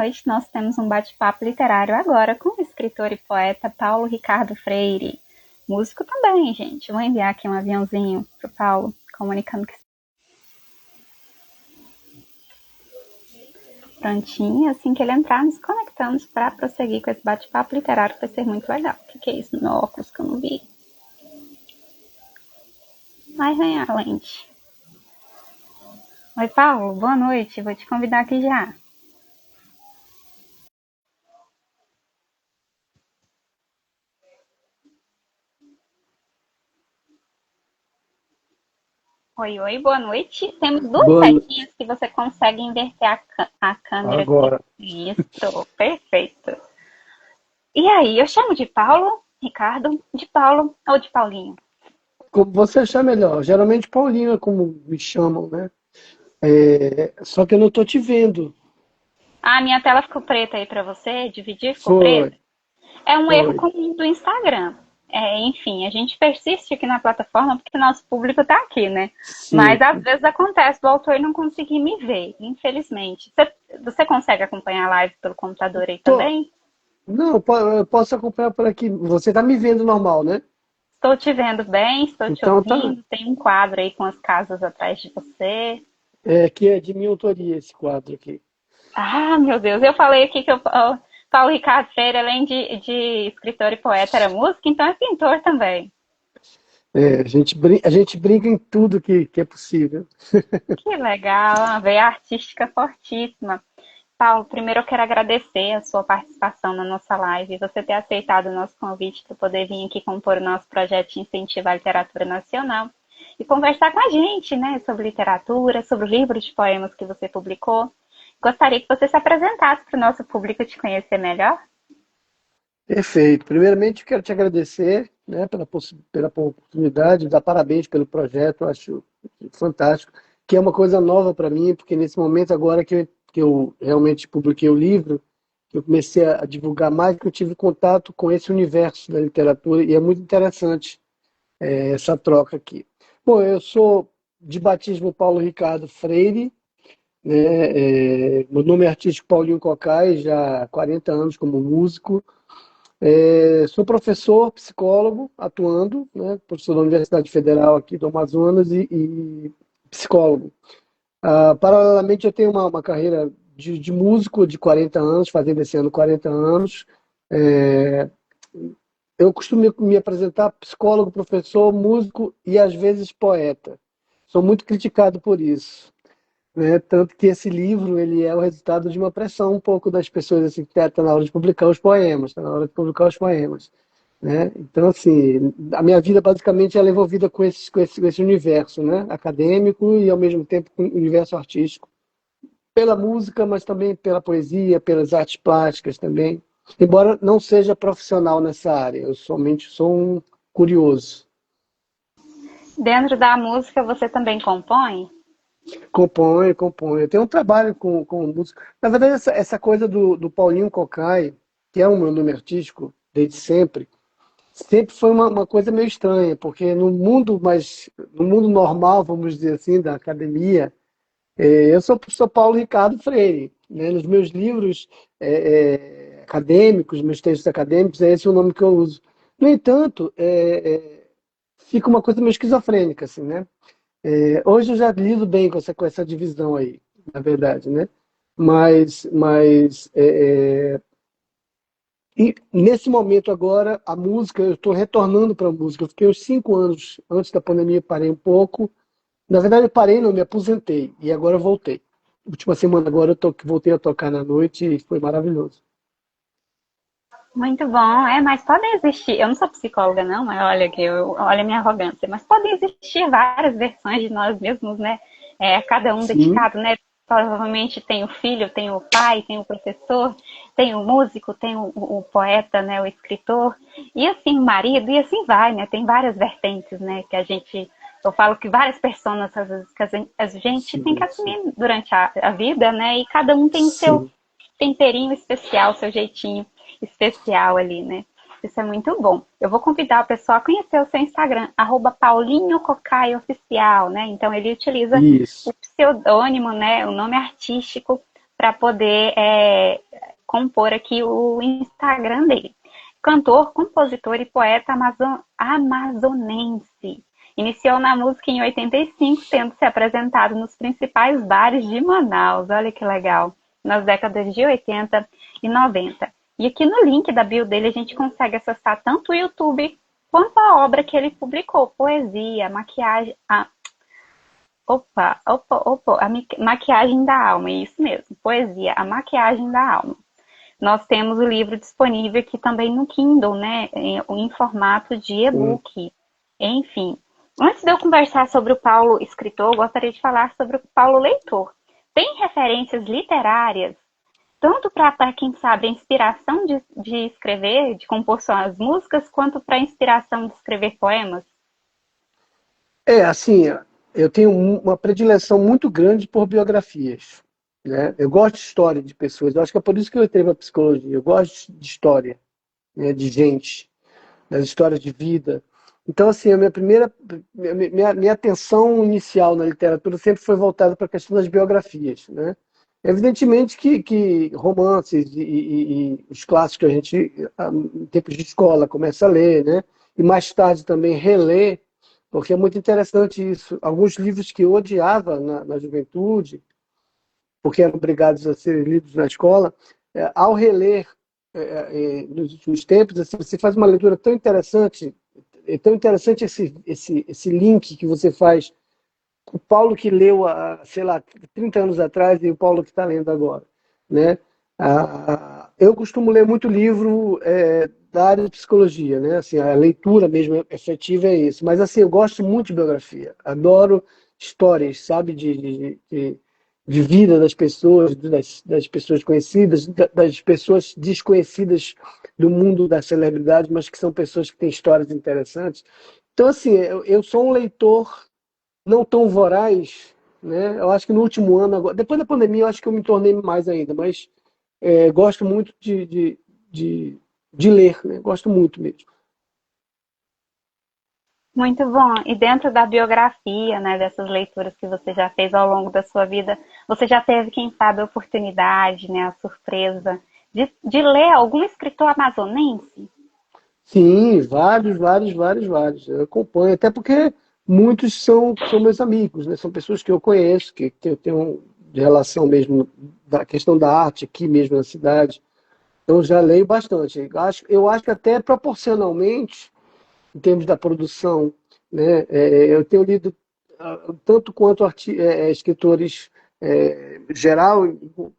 noite nós temos um bate-papo literário agora com o escritor e poeta Paulo Ricardo Freire. Músico também, gente. Vou enviar aqui um aviãozinho pro Paulo, comunicando que prontinho. Assim que ele entrar, nos conectamos para prosseguir com esse bate-papo literário, que vai ser muito legal. O que é isso no meu óculos que eu não vi? Vai ganhar a lente. Oi, Paulo, boa noite. Vou te convidar aqui já. Oi, oi, boa noite. Temos duas Boa no- setinhas que você consegue inverter a câmera aqui. Agora, Isso, perfeito. E aí, eu chamo de Paulo, Ricardo, de Paulo ou de Paulinho? como você achar melhor. Geralmente Paulinho é como me chamam, né? Só que eu não tô te vendo. Ah, minha tela ficou preta aí pra você, dividir ficou Foi, preta. É um erro foi. comum do Instagram. Enfim, a gente persiste aqui na plataforma porque nosso público tá aqui, né? Mas Sim. às vezes acontece do autor não conseguir me ver, infelizmente. Você consegue acompanhar a live pelo computador aí Tô. também? Não, eu posso acompanhar por aqui. Você tá me vendo normal, né? Estou te vendo bem, estou te Então tá. ouvindo. Tem um quadro aí com as casas atrás de você. Que é de minha autoria esse quadro aqui. Ah, meu Deus, eu falei aqui que o Paulo Ricardo Freire, além de escritor e poeta, era músico, então é pintor também. A gente brinca em tudo que é possível. Que legal, uma veia artística fortíssima. Paulo, primeiro eu quero agradecer a sua participação na nossa live, você ter aceitado o nosso convite para poder vir aqui compor o nosso projeto de incentivo à literatura nacional e conversar com a gente, né, sobre literatura, sobre o livro de poemas que você publicou. Gostaria que você se apresentasse para o nosso público te conhecer melhor. Perfeito. Primeiramente, eu quero te agradecer, né, pela oportunidade, dar parabéns pelo projeto, eu acho fantástico, que é uma coisa nova para mim, porque nesse momento agora que eu realmente publiquei o livro, que eu comecei a divulgar mais, que eu tive contato com esse universo da literatura, e é muito interessante essa troca aqui. Bom, eu sou de batismo Paulo Ricardo Freire, né, meu nome é artístico Paulinho Cocai, já há 40 anos como músico. Sou professor, psicólogo, atuando, né? Professor da Universidade Federal aqui do Amazonas e psicólogo. Paralelamente, eu tenho uma carreira de músico de 40 anos, fazendo esse ano 40 anos. É, eu costumo me apresentar psicólogo, professor, músico e às vezes poeta. Sou muito criticado por isso, né? Tanto que esse livro ele é o resultado de uma pressão um pouco das pessoas assim, que tá na hora de publicar os poemas, tá na hora de publicar os poemas, né? Então assim, a minha vida basicamente ela é envolvida com esse universo, né? Acadêmico e ao mesmo tempo com o universo artístico, pela música, mas também pela poesia, pelas artes plásticas também. Embora não seja profissional nessa área, eu somente sou um curioso. Dentro da música, você também compõe? Compõe, compõe. Eu tenho um trabalho com música. Na verdade, essa coisa do Paulinho Cocai, que é o meu nome artístico desde sempre foi uma coisa meio estranha, porque no mundo normal, vamos dizer assim, da academia, eu sou Paulo Ricardo Freire, né? Nos meus livros acadêmicos, meus textos acadêmicos, é esse o nome que eu uso. No entanto, fica uma coisa meio esquizofrênica, assim, né? Hoje eu já lido bem com essa divisão aí, na verdade, né? E nesse momento agora, a música, eu estou retornando para a música. Eu fiquei uns 5 anos antes da pandemia, parei um pouco. Na verdade, eu parei, não, me aposentei. E agora eu voltei. Última semana agora voltei a tocar na noite e foi maravilhoso. Muito bom, mas podem existir, eu não sou psicóloga não, mas olha que olha a minha arrogância, mas podem existir várias versões de nós mesmos, né? Cada um Sim, dedicado, né? Provavelmente tem o filho, tem o pai, tem o professor, tem o músico, tem o poeta, né? O escritor, e assim o marido, e assim vai, né? Tem várias vertentes, né? Eu falo que várias pessoas, às vezes, que a gente tem que sim, sim, assumir durante a vida, né? E cada um tem o seu sim. temperinho especial, seu jeitinho especial ali, né? Isso é muito bom. Eu vou convidar o pessoal a conhecer o seu Instagram, @paulinhococaioficial, né? Então ele utiliza o Isso. pseudônimo, né? O nome artístico para poder compor aqui o Instagram dele. Cantor, compositor e poeta amazonense. Iniciou na música em 85, tendo se apresentado nos principais bares de Manaus. Olha que legal. Nas décadas de 80 e 90. E aqui no link da bio dele a gente consegue acessar tanto o YouTube quanto a obra que ele publicou. Poesia, maquiagem... Maquiagem da alma, é isso mesmo. Poesia, a maquiagem da alma. Nós temos o livro disponível aqui também no Kindle, né? Em formato de e-book. Enfim. Antes de eu conversar sobre o Paulo escritor, eu gostaria de falar sobre o Paulo leitor. Tem referências literárias, tanto para quem sabe a inspiração de escrever, de compor suas músicas, quanto para a inspiração de escrever poemas? Assim, eu tenho uma predileção muito grande por biografias, né? Eu gosto de história de pessoas, eu acho que é por isso que eu entrei para psicologia. Eu gosto de história, né, de gente, das histórias de vida. Então, assim, minha atenção inicial na literatura sempre foi voltada para a questão das biografias, né? Evidentemente que romances e os clássicos que a gente, em tempos de escola, começa a ler, né? E mais tarde também reler, porque é muito interessante isso. Alguns livros que eu odiava na juventude, porque eram obrigados a serem lidos na escola, ao reler nos últimos tempos, assim, você faz uma leitura tão interessante. É tão interessante esse link que você faz. O Paulo que leu há, sei lá, 30 anos atrás e o Paulo que está lendo agora, né? Eu costumo ler muito livro da área de psicologia, né? Assim, a leitura mesmo efetiva é isso. Mas assim, eu gosto muito de biografia. Adoro histórias, sabe, de vida das pessoas, das pessoas conhecidas, das pessoas desconhecidas do mundo da celebridade, mas que são pessoas que têm histórias interessantes. Então, assim, eu sou um leitor não tão voraz, né? Eu acho que no último ano, agora, depois da pandemia, eu acho que eu me tornei mais ainda, mas gosto muito de ler, né? Gosto muito mesmo. Muito bom. E dentro da biografia, né, dessas leituras que você já fez ao longo da sua vida, você já teve, quem sabe, a oportunidade, né, a surpresa de ler algum escritor amazonense? Sim, vários, vários, vários, vários. Eu acompanho, até porque muitos são meus amigos, né? São pessoas que eu conheço, que eu tenho de relação mesmo da questão da arte aqui mesmo na cidade. Eu já leio bastante. Eu acho que até proporcionalmente, em termos da produção, né? Eu tenho lido tanto quanto escritores geral,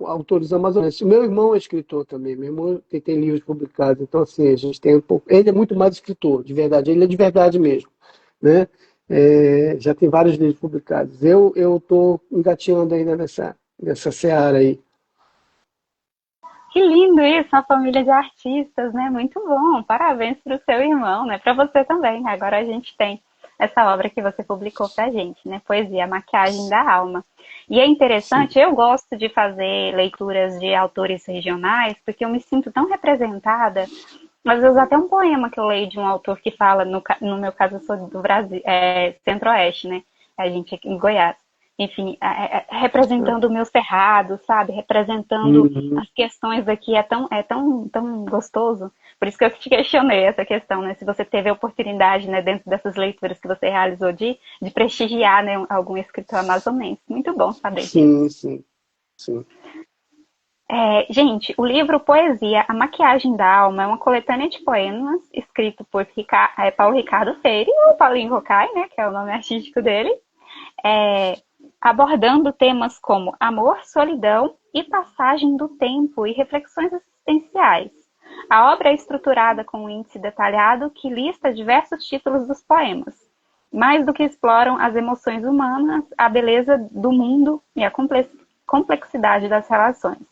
autores amazonenses. O meu irmão é escritor também, meu irmão tem livros publicados, então assim, a gente tem um pouco. Ele é muito mais escritor, de verdade, ele é de verdade mesmo, né? Já tem vários livros publicados. Eu estou engateando ainda nessa seara aí. Que lindo isso, uma família de artistas, né? Muito bom. Parabéns para o seu irmão, né? Para você também. Agora a gente tem essa obra que você publicou pra gente, né? Poesia, a maquiagem da alma. E é Sim. interessante, eu gosto de fazer leituras de autores regionais, porque eu me sinto tão representada. Às vezes até um poema que eu leio de um autor que fala, no meu caso eu sou do Brasil, Centro-Oeste, né? A gente aqui em Goiás. Enfim, representando o meu cerrado, sabe? Representando Uhum. as questões aqui, tão gostoso. Por isso que eu te questionei essa questão, né? Se você teve a oportunidade, né, dentro dessas leituras que você realizou, de prestigiar, né, algum escritor amazonense. Muito bom saber disso. Sim, sim, sim. Gente, o livro Poesia, a Maquiagem da Alma é uma coletânea de poemas escrito por Paulo Ricardo Freire, ou Paulinho Rocai, né, que é o nome artístico dele, é, abordando temas como amor, solidão e passagem do tempo e reflexões existenciais. A obra é estruturada com um índice detalhado que lista diversos títulos dos poemas, mais do que exploram as emoções humanas, a beleza do mundo e a complexidade das relações.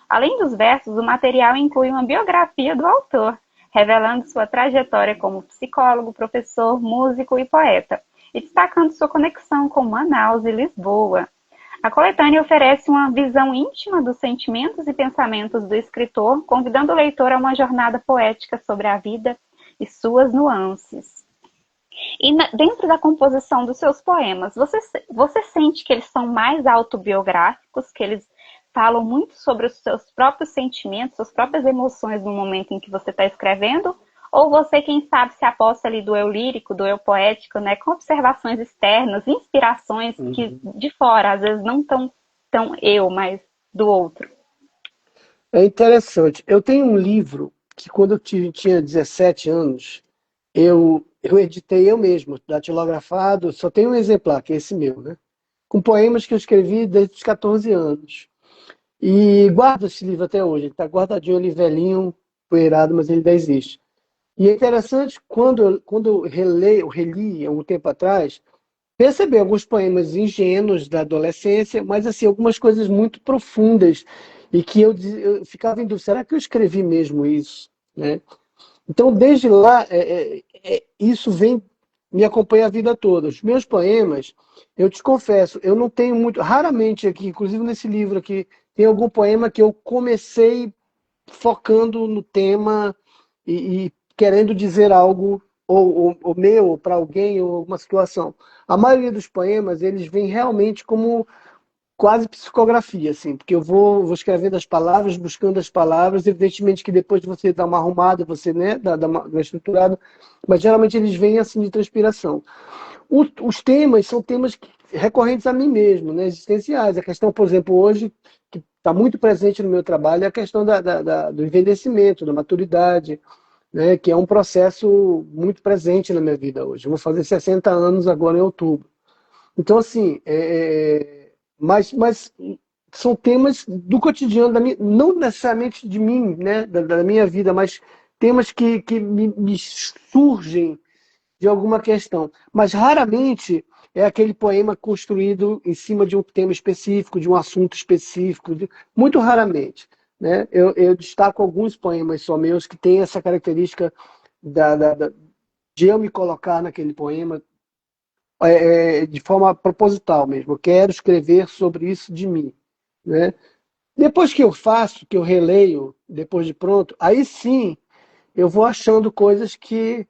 Além dos versos, o material inclui uma biografia do autor, revelando sua trajetória como psicólogo, professor, músico e poeta, e destacando sua conexão com Manaus e Lisboa. A coletânea oferece uma visão íntima dos sentimentos e pensamentos do escritor, convidando o leitor a uma jornada poética sobre a vida e suas nuances. E dentro da composição dos seus poemas, você sente que eles são mais autobiográficos, que eles falam muito sobre os seus próprios sentimentos, suas próprias emoções no momento em que você está escrevendo? Ou você, quem sabe, se aposta ali do eu lírico, do eu poético, né, com observações externas, inspirações que Uhum. de fora, às vezes não tão eu, mas do outro. É interessante. Eu tenho um livro que, quando tinha 17 anos, eu editei eu mesmo, datilografado, só tem um exemplar, que é esse meu, né? Com poemas que eu escrevi desde os 14 anos. E guardo esse livro até hoje. Ele está guardadinho ali, velhinho, poeirado, mas ele ainda existe. E é interessante, quando eu reli há um tempo atrás, perceber alguns poemas ingênuos da adolescência, mas assim, algumas coisas muito profundas, e que eu ficava em dúvida, será que eu escrevi mesmo isso? Né? Então, desde lá, isso vem me acompanha a vida toda. Os meus poemas, eu te confesso, eu não tenho muito, raramente aqui, inclusive nesse livro aqui, tem algum poema que eu comecei focando no tema e querendo dizer algo, ou meu, ou para alguém, ou alguma situação. A maioria dos poemas, eles vêm realmente como quase psicografia, assim, porque eu vou escrevendo as palavras, buscando as palavras, evidentemente que depois você dá uma arrumada, você, né, dá uma estruturada, mas geralmente eles vêm assim de transpiração. Os temas são temas recorrentes a mim mesmo, né, existenciais. A questão, por exemplo, hoje, que está muito presente no meu trabalho, é a questão do envelhecimento, da maturidade, né, que é um processo muito presente na minha vida hoje. Eu vou fazer 60 anos agora em outubro. Então, assim, mas são temas do cotidiano, não necessariamente de mim, né, da minha vida, mas temas que me surgem de alguma questão. Mas raramente é aquele poema construído em cima de um tema específico, de um assunto específico, muito raramente. Né? Eu destaco alguns poemas só meus que têm essa característica de eu me colocar naquele poema de forma proposital mesmo. Eu quero escrever sobre isso de mim. Né? Depois que eu faço, que eu releio, depois de pronto, aí sim eu vou achando coisas que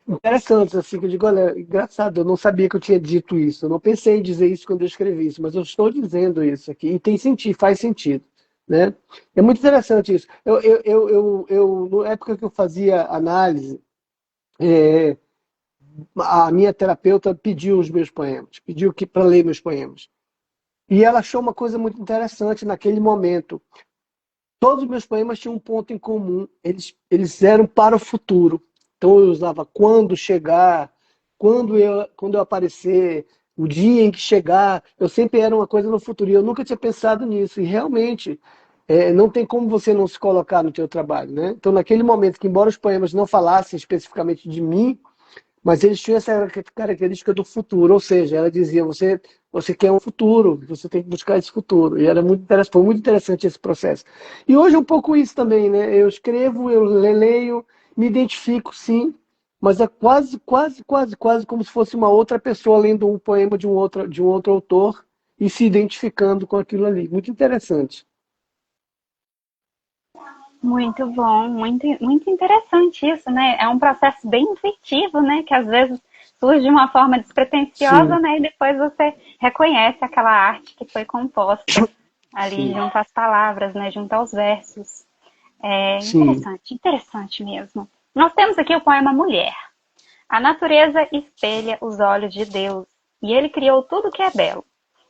interessantes, assim, que eu digo, olha, engraçado, eu não sabia que eu tinha dito isso, eu não pensei em dizer isso quando eu escrevi isso, mas eu estou dizendo isso aqui, e tem sentido, faz sentido, né? É muito interessante isso. Na época que eu fazia análise, é, a minha terapeuta pediu os meus poemas, pediu que para ler meus poemas. E ela achou uma coisa muito interessante naquele momento. Todos os meus poemas tinham um ponto em comum. Eles eram para o futuro. Então eu usava quando chegar, quando eu aparecer, o dia em que chegar. Eu sempre era uma coisa no futuro. E eu nunca tinha pensado nisso. E realmente, não tem como você não se colocar no teu trabalho. Né? Então, naquele momento, que embora os poemas não falassem especificamente de mim, mas eles tinham essa característica do futuro, ou seja, ela dizia, você quer um futuro, você tem que buscar esse futuro. E era muito interessante, foi muito interessante esse processo. E hoje é um pouco isso também, né? Eu escrevo, eu leio, me identifico, sim, mas é quase, quase, quase, quase como se fosse uma outra pessoa lendo um poema de um outro autor e se identificando com aquilo ali. Muito interessante. Muito bom, muito interessante isso, né? É um processo bem intuitivo, né? Que às vezes surge de uma forma despretensiosa, Sim, né? E depois você reconhece aquela arte que foi composta ali sim, junto às palavras, né? Junto aos versos. É sim. interessante, interessante mesmo. Nós temos aqui o poema Mulher. A natureza espelha os olhos de Deus, e ele criou tudo que é belo,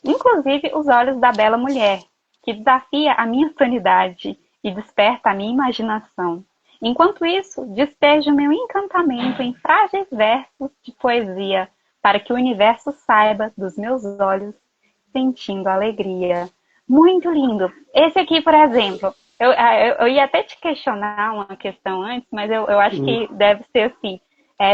inclusive os olhos da bela mulher, que desafia a minha sanidade e desperta a minha imaginação. Enquanto isso, despejo meu encantamento em frágeis versos de poesia, para que o universo saiba dos meus olhos, sentindo alegria. Muito lindo. Esse aqui, por exemplo, eu ia até te questionar uma questão antes, mas eu acho Hum, que deve ser assim.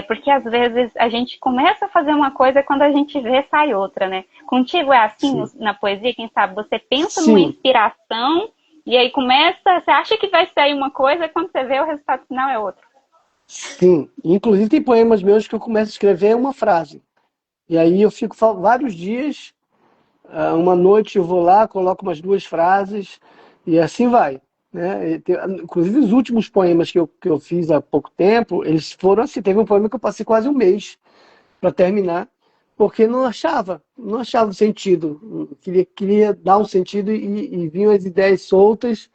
Porque às vezes a gente começa a fazer uma coisa e quando a gente vê, sai outra, né? Contigo é assim sim. na poesia, quem sabe? Você pensa numa Sim, inspiração e aí começa, você acha que vai sair uma coisa e quando você vê o resultado final é outro. sim. Inclusive tem poemas meus que eu começo a escrever uma frase. E aí eu fico vários dias, uma noite eu vou lá, coloco umas duas frases e assim vai. Né? Inclusive os últimos poemas que eu fiz há pouco tempo, eles foram assim, teve um poema que eu passei quase um mês para terminar, porque não achava o sentido. Queria dar um sentido e vinham as ideias soltas,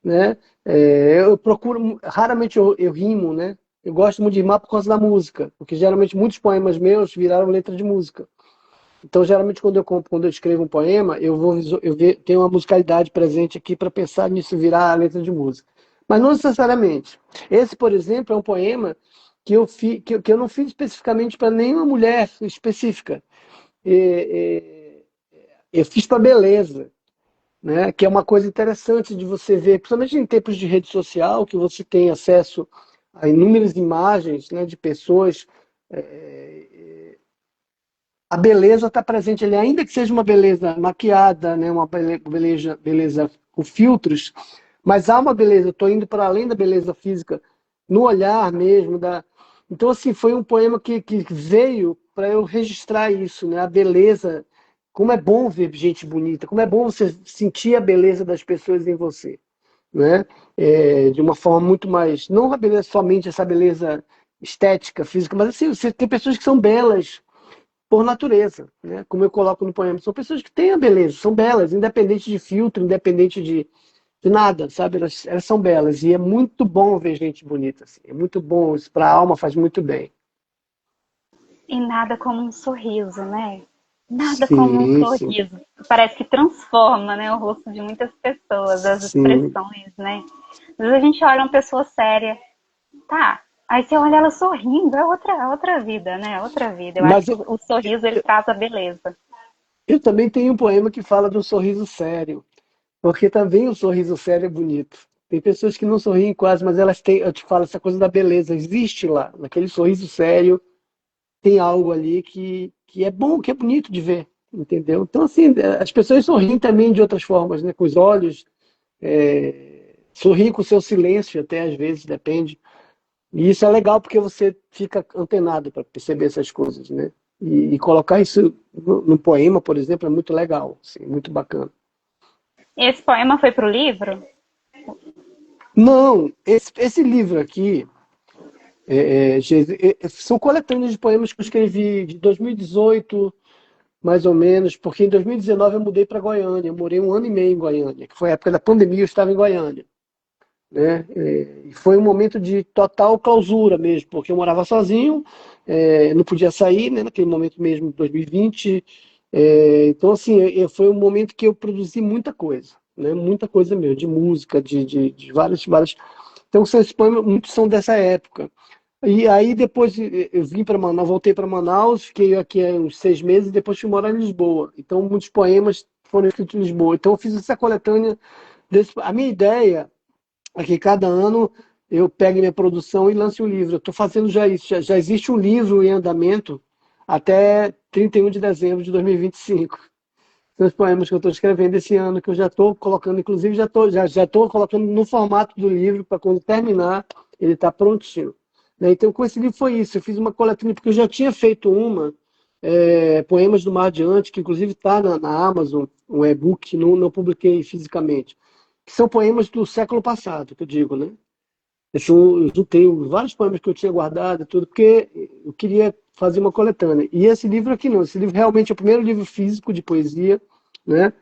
né? Eu procuro, raramente eu rimo, né? Eu gosto muito de rimar por causa da música, porque geralmente muitos poemas meus viraram letra de música. Então, geralmente, quando eu escrevo um poema, tenho uma musicalidade presente aqui para pensar nisso virar a letra de música. Mas não necessariamente. Esse, por exemplo, é um poema que eu não fiz especificamente para nenhuma mulher específica. Eu fiz para beleza, né? Que é uma coisa interessante de você ver, principalmente em tempos de rede social, que você tem acesso a inúmeras imagens, né, de pessoas. A beleza está presente ali, ainda que seja uma beleza maquiada, né, uma beleza com filtros, mas há uma beleza, eu estou indo para além da beleza física, no olhar mesmo. Então, assim, foi um poema que veio para eu registrar isso, né, a beleza, como é bom ver gente bonita, como é bom você sentir a beleza das pessoas em você, né? De uma forma muito mais, não a beleza, somente essa beleza estética, física, mas assim, você tem pessoas que são belas por natureza, né? Como eu coloco no poema, são pessoas que têm a beleza, são belas, independente de filtro, independente de nada, sabe? Elas são belas e é muito bom ver gente bonita, assim. É muito bom, isso para a alma faz muito bem. E nada como um sorriso, né? Nada como um Sim, sim, sorriso. Parece que transforma, né, o rosto de muitas pessoas, as sim. expressões, né? Às vezes a gente olha uma pessoa séria, tá? Aí você olha ela sorrindo, é outra vida, né? É outra vida. Eu acho Mas que o sorriso ele traz a beleza. eu também tenho um poema que fala de um sorriso sério, porque também o sorriso sério é bonito. Tem pessoas que não sorriem quase, mas elas têm, eu te falo, essa coisa da beleza existe lá, naquele sorriso sério, tem algo ali que é bom, que é bonito de ver, entendeu? Então, assim, as pessoas sorriem também de outras formas, né? Com os olhos, sorriem com o seu silêncio, até às vezes, depende. E isso é legal porque você fica antenado para perceber essas coisas, né? E colocar isso no poema, por exemplo, é muito legal, assim, muito bacana. Esse poema foi pro livro? Não, esse livro aqui são coletâneas de poemas que eu escrevi de 2018, mais ou menos, porque em 2019 eu mudei para Goiânia. Eu morei um ano e meio em Goiânia, que foi a época da pandemia, eu estava em Goiânia, né? E foi um momento de total clausura mesmo, porque eu morava sozinho, não podia sair, né, naquele momento mesmo, 2020. Então, assim, foi um momento que eu produzi muita coisa, né? Muita coisa mesmo, de música, de várias, várias. Então, esses poemas, muitos são dessa época. E aí depois eu vim para Manaus, voltei para Manaus, fiquei aqui há uns 6 meses e depois fui morar em Lisboa. Então muitos poemas foram escritos em Lisboa. Então eu fiz essa coletânea. A minha ideia é que cada ano eu pegue minha produção e lance um livro. Eu estou fazendo já isso. Já existe um livro em andamento até 31 de dezembro de 2025. São os poemas que eu estou escrevendo esse ano, que eu já estou colocando, inclusive já estou colocando no formato do livro, para quando terminar, ele está prontinho. Né? Então, com esse livro foi isso. Eu fiz uma coletânea, porque eu já tinha feito Poemas do Mar Adiante, que inclusive está na Amazon, um e-book, não publiquei fisicamente. Que são poemas do século passado, que eu digo, né? Eu juntei vários poemas que eu tinha guardado, tudo, porque eu queria fazer uma coletânea. E esse livro aqui não, esse livro realmente é o primeiro livro físico de poesia, né?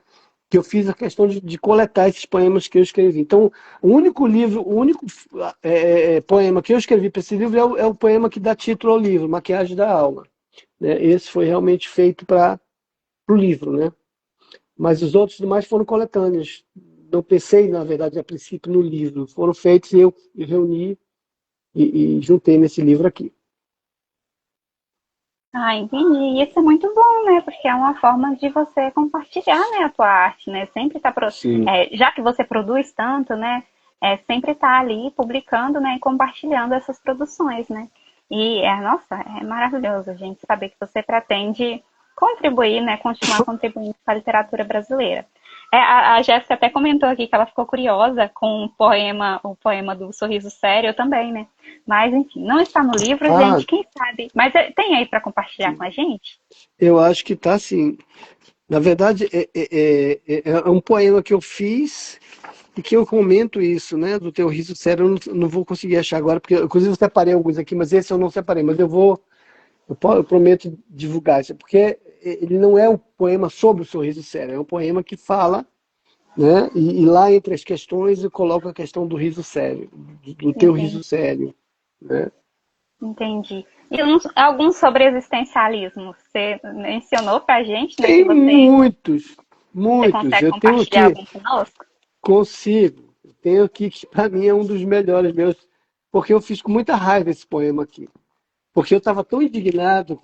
Que eu fiz a questão de coletar esses poemas que eu escrevi. Então, o único poema que eu escrevi para esse livro é o poema que dá título ao livro, Maquiagem da Alma. Né? Esse foi realmente feito para o livro, né? Mas os outros demais foram coletâneas. Não pensei, na verdade, a princípio no livro. Foram feitos e eu reuni e juntei nesse livro aqui. Ah, entendi. E isso é muito bom, né? Porque é uma forma de você compartilhar, né, a tua arte, né? Sempre tá Sim. já que você produz tanto, né? Sempre tá ali publicando, né, e compartilhando essas produções, né? E nossa, é maravilhoso, gente, saber que você pretende contribuir, né? Continuar contribuindo com a literatura brasileira. A Jéssica até comentou aqui que ela ficou curiosa com o poema do Sorriso Sério, eu também, né? Mas, enfim, não está no livro, Ah, gente, quem sabe? Mas tem aí para compartilhar com a gente? eu acho que tá sim. Na verdade, é um poema que eu fiz e que eu comento isso, né? Do teu riso sério, eu não vou conseguir achar agora, porque inclusive eu separei alguns aqui, mas esse eu não separei. Mas Eu prometo divulgar isso, porque ele não é um poema sobre o sorriso sério, é um poema que fala, né? E lá entre as questões eu coloco a questão do riso sério, do teu riso Entendi. sério, né? Entendi. E alguns sobre existencialismo. Você mencionou pra gente, né, que Tem você muitos. consegue Eu tenho compartilhar aqui, algum conosco? consigo. Eu tenho aqui que para mim é um dos melhores meus, porque eu fiz com muita raiva esse poema aqui. Porque eu estava tão indignado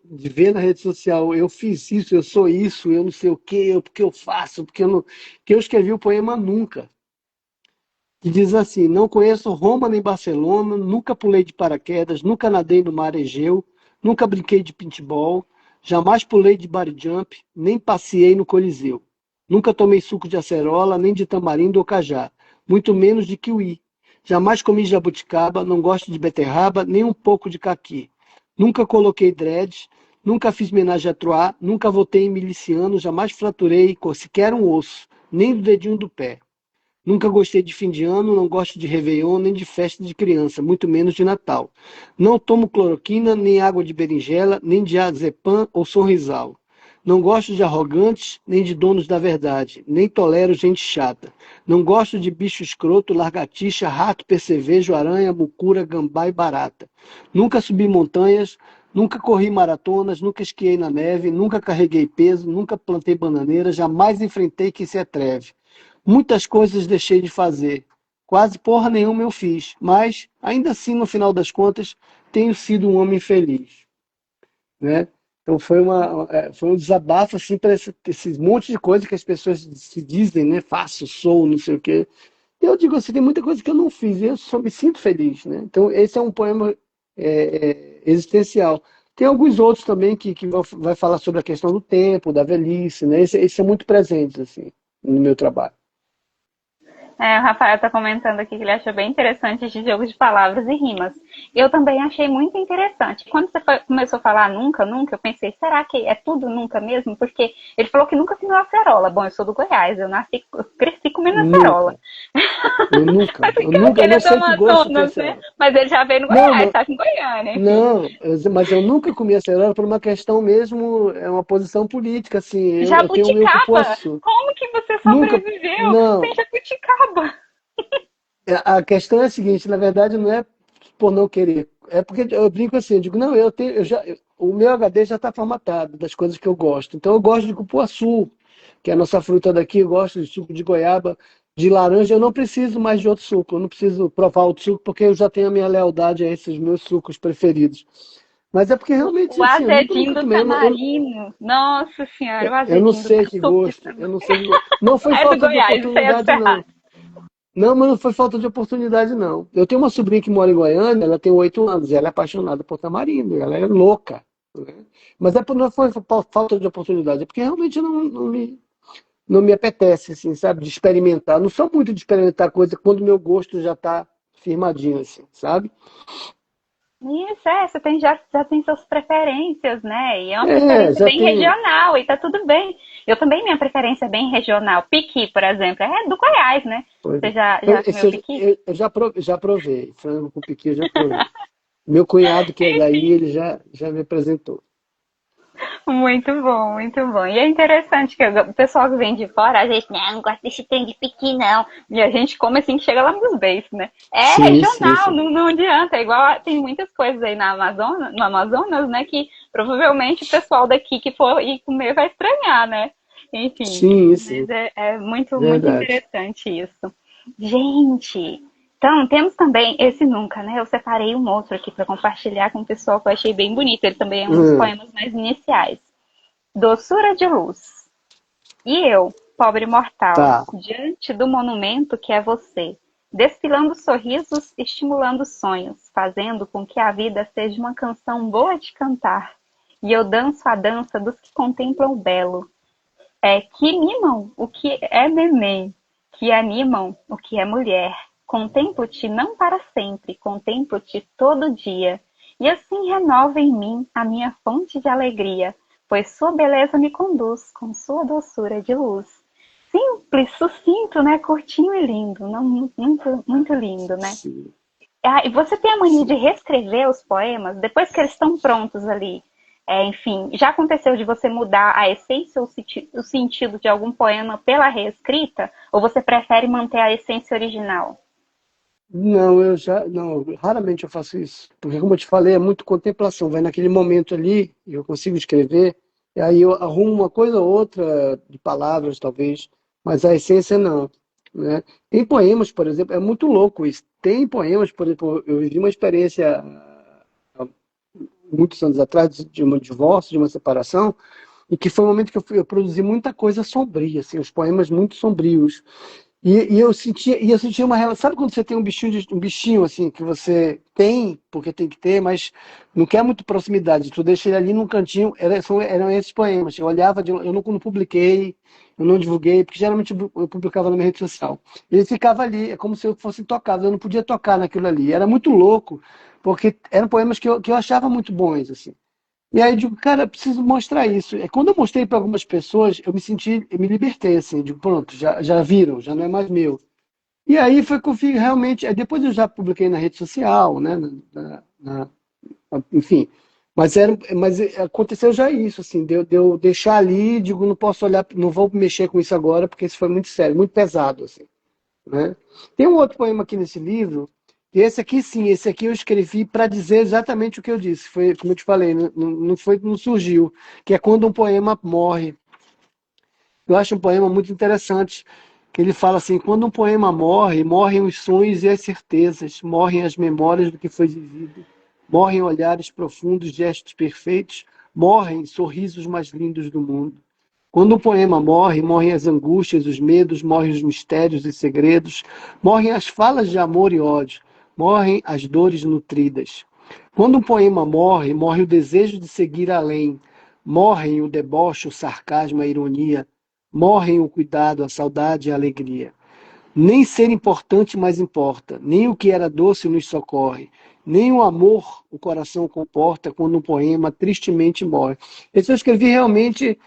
de ver na rede social, eu fiz isso, eu sou isso, eu não sei o quê, porque eu faço, porque eu não. Que eu escrevi o poema Nunca, que diz assim: não conheço Roma nem Barcelona, nunca pulei de paraquedas, nunca nadei no mar Egeu, nunca brinquei de paintball, jamais pulei de bungee jump, nem passeei no Coliseu. Nunca tomei suco de acerola, nem de tamarindo ou cajá, muito menos de kiwi. Jamais comi jabuticaba, não gosto de beterraba, nem um pouco de caqui. Nunca coloquei dreads, nunca fiz menage à trois, nunca votei em miliciano, jamais fraturei sequer um osso, nem do dedinho do pé. Nunca gostei de fim de ano, não gosto de Réveillon, nem de festa de criança, muito menos de Natal. Não tomo cloroquina, nem água de berinjela, nem de azepam ou sorrisal. Não gosto de arrogantes, nem de donos da verdade, nem tolero gente chata. Não gosto de bicho escroto, largatixa, rato, percevejo, aranha, mucura, gambá e barata. Nunca subi montanhas, nunca corri maratonas, nunca esquiei na neve, nunca carreguei peso, nunca plantei bananeira, jamais enfrentei quem se atreve. Muitas coisas deixei de fazer. Quase porra nenhuma eu fiz. Mas, ainda assim, no final das contas, tenho sido um homem feliz. Né? Então foi um desabafo assim para esse monte de coisa que as pessoas se dizem, né? Faço, sou, não sei o quê. E eu digo assim, tem muita coisa que eu não fiz, e eu só me sinto feliz, né? Então esse é um poema existencial. Tem alguns outros também que vai falar sobre a questão do tempo, da velhice, né? Esses são muito presentes assim no meu trabalho. É, o Rafael está comentando aqui que ele achou bem interessante esse jogo de palavras e rimas. Eu também achei muito interessante. Quando você começou a falar nunca, nunca, eu pensei, será que é tudo nunca mesmo? Porque ele falou que nunca comeu acerola. Bom, eu sou do Goiás, eu cresci comendo acerola. Nunca. Eu nunca, Mas porque eu ele não é do sei que gosto tem Amazonas, né? acerola. Mas ele já veio no Não, Goiás, não, tá em Goiânia, enfim. não, mas eu nunca comi acerola por uma questão mesmo, é uma posição política, assim, eu tenho o meu Jabuticaba? cupuaçu. Como que você Nunca, sobreviveu sem não, jabuticaba? a questão é a seguinte, na verdade não é por não querer, é porque eu brinco assim, eu digo, não, eu tenho, o meu HD já está formatado das coisas que eu gosto, então eu gosto de cupuaçu, que é a nossa fruta daqui, eu gosto de suco de goiaba, de laranja, eu não preciso mais de outro suco, eu não preciso provar outro suco, porque eu já tenho a minha lealdade a esses meus sucos preferidos. Mas é porque realmente, O assim, eu azedinho nunca do tomei, tamarino. Nossa senhora, o eu não azedinho do sei que suco de gosto, eu tamarino. não sei que gosto. Não foi É do falta de Goiás, isso aí é do oportunidade, não. Cerrado. Não, mas não foi falta de oportunidade, não. Eu tenho uma sobrinha que mora em Goiânia, ela tem 8 anos, e ela é apaixonada por tamarindo, ela é louca. Né? Mas não foi falta de oportunidade, é porque realmente não me apetece, assim, sabe, de experimentar. Não sou muito de experimentar coisa quando o meu gosto já está firmadinho, assim, sabe? Isso, você já tem suas preferências, né? E é uma É, preferência já bem tenho. regional, e tá tudo bem. Eu também, minha preferência é bem regional. Piqui, por exemplo, é do Goiás, né? Pois Você é. já comeu piqui? Eu já provei, frango com piqui eu já provei. Meu cunhado, que é daí, ele já me apresentou. Muito bom, muito bom. E é interessante que o pessoal que vem de fora, a gente, não gosta desse trem de piqui, não. E a gente come assim que chega lá nos beijos, né? É Sim, sim, regional, sim. não adianta. É igual, tem muitas coisas aí na Amazônia, no Amazonas, né? Que provavelmente o pessoal daqui que for ir comer vai estranhar, né? Enfim, Sim, mas sim. é muito, muito Verdade. interessante isso. Gente, então temos também esse nunca, né? Eu separei um outro aqui para compartilhar com o pessoal que eu achei bem bonito. Ele também é um dos Hum, poemas mais iniciais. Doçura de luz. E eu, pobre mortal, tá. diante do monumento que é você, desfilando sorrisos, estimulando sonhos, fazendo com que a vida seja uma canção boa de cantar. E eu danço a dança dos que contemplam o belo, que mimam o que é neném, que animam o que é mulher. Contemplo-te não para sempre, contemplo-te todo dia. E assim renova em mim a minha fonte de alegria, pois sua beleza me conduz com sua doçura de luz. Simples, sucinto, né? Curtinho e lindo, não, muito, muito lindo, né? Sim. E você tem a mania de reescrever os poemas depois que eles estão prontos ali. Enfim, já aconteceu de você mudar a essência ou o sentido de algum poema pela reescrita? Ou você prefere manter a essência original? Não, não, raramente eu faço isso, porque como eu te falei, é muito contemplação, vai naquele momento ali, eu consigo escrever, e aí eu arrumo uma coisa ou outra de palavras, talvez, mas a essência não, né? Tem poemas, por exemplo, é muito louco isso, tem poemas, por exemplo, eu vivi uma experiência há muitos anos atrás de um divórcio, de uma separação, e que foi um momento que eu produzi muita coisa sombria, assim, os poemas muito sombrios, e eu sentia uma relação. Sabe quando você tem um bichinho assim, que você tem, porque tem que ter, mas não quer muito proximidade, tu deixa ele ali num cantinho, eram esses poemas. Eu olhava, eu não publiquei, eu não divulguei, porque geralmente eu publicava na minha rede social. Ele ficava ali, é como se eu fosse intocável, eu não podia tocar naquilo ali. Era muito louco, porque eram poemas que eu achava muito bons, assim. E aí eu digo, cara, eu preciso mostrar isso. É quando eu mostrei para algumas pessoas, eu me libertei, assim, digo, pronto, já viram, já não é mais meu. E aí foi que eu fiz realmente. Depois eu já publiquei na rede social, né? Enfim. Mas aconteceu já isso, assim, de eu deixar ali, digo, não posso olhar, não vou mexer com isso agora, porque isso foi muito sério, muito pesado, assim, né? Tem um outro poema aqui nesse livro, e esse aqui sim, esse aqui eu escrevi para dizer exatamente o que eu disse. Foi, como eu te falei, não foi, não surgiu, que é quando um poema morre. Eu acho um poema muito interessante, que ele fala assim: quando um poema morre, morrem os sonhos e as certezas, morrem as memórias do que foi vivido, morrem olhares profundos, gestos perfeitos, morrem sorrisos mais lindos do mundo. Quando um poema morre, morrem as angústias, os medos, morrem os mistérios e segredos, morrem as falas de amor e ódio, morrem as dores nutridas. Quando um poema morre, morre o desejo de seguir além, morrem o deboche, o sarcasmo, a ironia, morrem o cuidado, a saudade e a alegria. Nem ser importante mais importa, nem o que era doce nos socorre, nem o amor o coração comporta quando um poema tristemente morre. Esse eu escrevi realmente,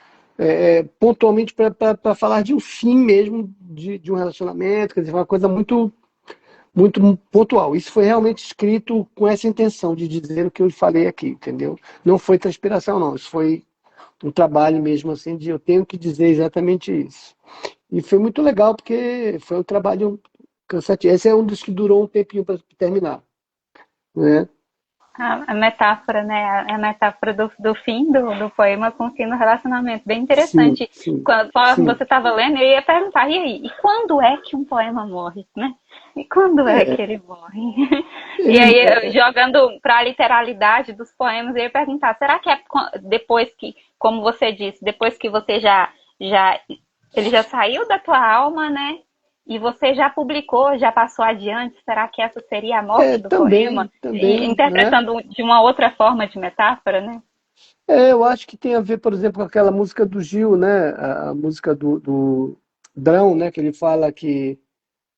pontualmente para falar de um fim mesmo de um relacionamento, quer dizer, uma coisa muito, muito pontual. Isso foi realmente escrito com essa intenção de dizer o que eu falei aqui, entendeu? Não foi transpiração, não. Isso foi um trabalho mesmo assim de eu tenho que dizer exatamente isso. E foi muito legal porque foi um trabalho cansativo. Esse é um dos que durou um tempinho para terminar, né? A metáfora, né? A metáfora do fim do poema com o fim do relacionamento. Bem Sim, interessante. sim, Quando sim. você estava lendo, eu ia perguntar, e aí? E quando é que um poema morre, né? E quando é que É, ele morre? E ele, aí, jogando para a literalidade dos poemas, eu ia perguntar, será que é depois que, como você disse, depois que você já ele já saiu da tua alma, né? E você já publicou, já passou adiante, será que essa seria a morte do poema? E, também, né? interpretando de uma outra forma de metáfora, né? Eu acho que tem a ver, por exemplo, com aquela música do Gil, né? A música do Drão, né? Que ele fala que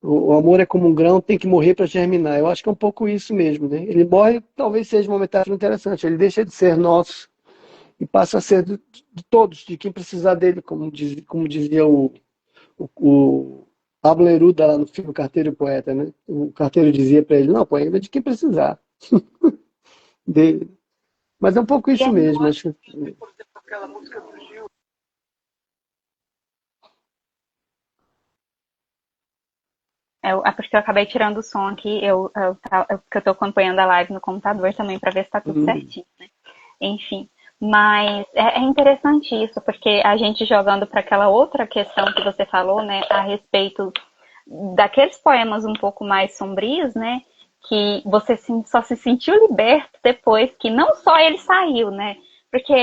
o amor é como um grão, tem que morrer para germinar. Eu acho que é um pouco isso mesmo, né? Ele morre, talvez seja uma metáfora interessante. Ele deixa de ser nosso e passa a ser de todos, de quem precisar dele, como dizia o Pablo Neruda lá no filme Carteiro e Poeta, né? O carteiro dizia para ele, não, poema é de quem precisar dele. Mas é um pouco E isso é, mesmo. Acho que... porque eu acabei tirando o som aqui, porque eu tô acompanhando a live no computador também para ver se tá tudo Hum, certinho, né? Enfim. Mas é interessante isso, porque a gente jogando para aquela outra questão que você falou, né, a respeito daqueles poemas um pouco mais sombrios, né? Que você só se sentiu liberto depois que não só ele saiu, né? Porque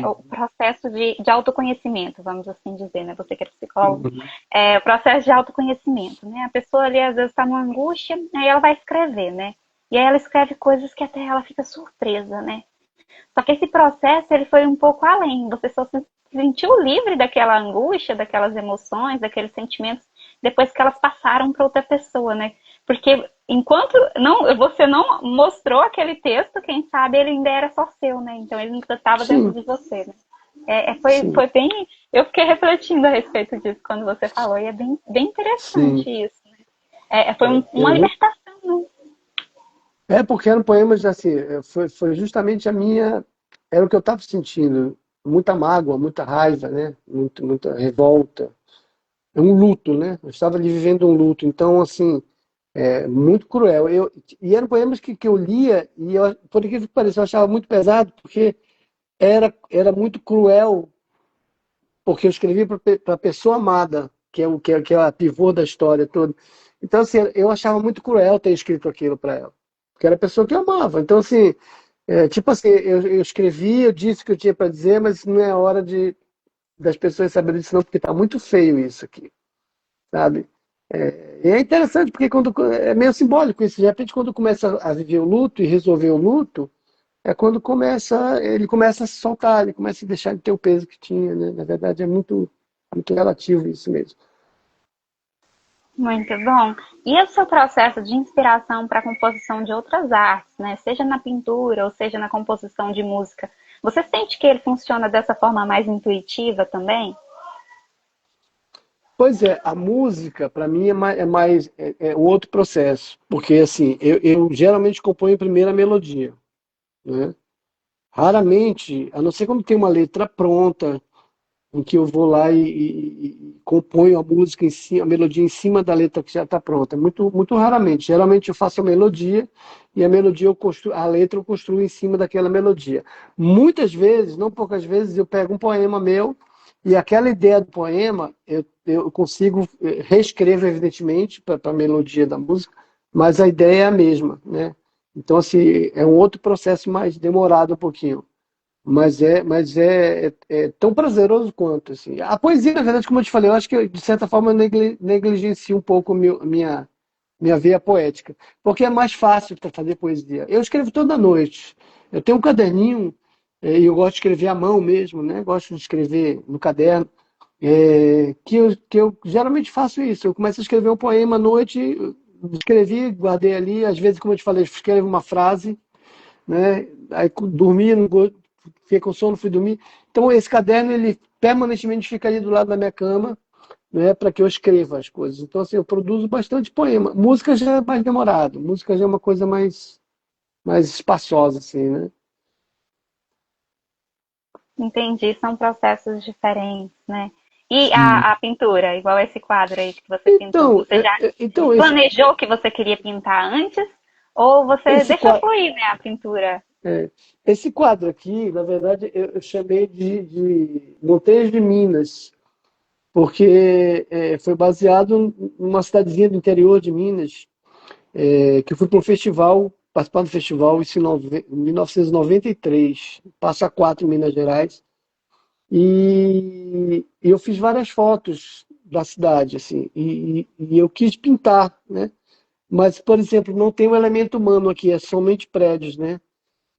o processo de autoconhecimento, vamos assim dizer, né? Você que é psicólogo, uhum. o processo de autoconhecimento, né? A pessoa ali às vezes está numa angústia, aí ela vai escrever, né? E aí ela escreve coisas que até ela fica surpresa, né? Só que esse processo ele foi um pouco além. Você só se sentiu livre daquela angústia, daquelas emoções, daqueles sentimentos, depois que elas passaram para outra pessoa, né? Porque enquanto você não mostrou aquele texto, quem sabe ele ainda era só seu, né? Então ele ainda estava dentro Sim, de você, né? sim, Foi bem. Eu fiquei refletindo a respeito disso quando você falou, e é bem interessante sim. isso, né? Foi uma Eu, libertação, né? É porque eram poemas assim, foi justamente a minha, era o que eu estava sentindo, muita mágoa, muita raiva, né? Muita revolta, é um luto, né? Eu estava ali vivendo um luto, então assim, muito cruel. E eram poemas que eu lia e eu, por incrível que pareça, eu achava muito pesado porque era muito cruel, porque eu escrevi para a pessoa amada, que é a pivô da história toda. Então assim, eu achava muito cruel ter escrito aquilo para ela, porque era a pessoa que eu amava. Então assim, tipo assim, eu escrevi, eu disse o que eu tinha para dizer, mas não é hora das pessoas saberem disso não, porque está muito feio isso aqui, sabe? E é interessante porque quando é meio simbólico isso. De repente, quando começa a viver o luto e resolver o luto, é quando ele começa a se soltar, ele começa a deixar de ter o peso que tinha, né? Na verdade, é muito relativo isso mesmo. Muito bom. E o seu processo de inspiração para a composição de outras artes, né? Seja na pintura ou seja na composição de música, você sente que ele funciona dessa forma mais intuitiva também? Pois é, a música, para mim, é um outro processo. Porque, assim, eu geralmente componho primeiro a melodia, né? Raramente, a não ser quando tem uma letra pronta, em que eu vou lá e componho a música em cima, a melodia em cima da letra que já está pronta. Muito raramente. Geralmente eu faço a melodia e a melodia a letra eu construo em cima daquela melodia. Muitas vezes, não poucas vezes, eu pego um poema meu e aquela ideia do poema eu consigo reescrever, evidentemente, para a melodia da música, mas a ideia é a mesma, né? Então, assim, é um outro processo mais demorado um pouquinho. Mas é tão prazeroso quanto, assim. A poesia, na verdade, como eu te falei, eu acho que, de certa forma, eu negligencio um pouco minha veia poética. Porque é mais fácil para fazer poesia. Eu escrevo toda noite. Eu tenho um caderninho, e eu gosto de escrever à mão mesmo, né? Gosto de escrever no caderno. Que eu geralmente faço isso. Eu começo a escrever um poema à noite, escrevi, guardei ali. Às vezes, como eu te falei, eu escrevo uma frase, né? Aí dormi, fiquei com sono, fui dormir. Então esse caderno ele permanentemente fica ali do lado da minha cama, né, para que eu escreva as coisas. Então assim, eu produzo bastante poema. Música já é mais demorado, música já é uma coisa mais espaçosa assim, né? Entendi, são processos diferentes, né? E Sim. a pintura, igual esse quadro aí que você pintou, Então, você já então planejou que você queria pintar antes? Ou você esse, deixou qua- fluir, né, a pintura? esse quadro aqui, na verdade, eu chamei de Montanhas de Minas, porque foi baseado numa cidadezinha do interior de Minas, que eu fui para um festival, participar do festival isso em 1993, Passa Quatro, em Minas Gerais, e eu fiz várias fotos da cidade, assim, e eu quis pintar, né? Mas, por exemplo, não tem um elemento humano aqui, é somente prédios, né?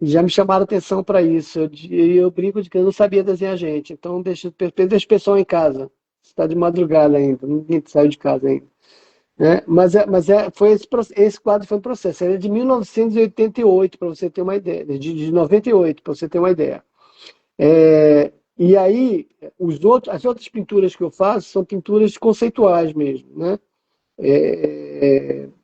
E já me chamaram atenção para isso. Eu brinco de que eu não sabia desenhar gente, então deixa o pessoal em casa. Está de madrugada ainda, ninguém saiu de casa ainda, né? Foi esse quadro foi um processo. Ele é de 1988, para você ter uma ideia, de 98, para você ter uma ideia. E aí, as outras pinturas que eu faço são pinturas conceituais mesmo, né?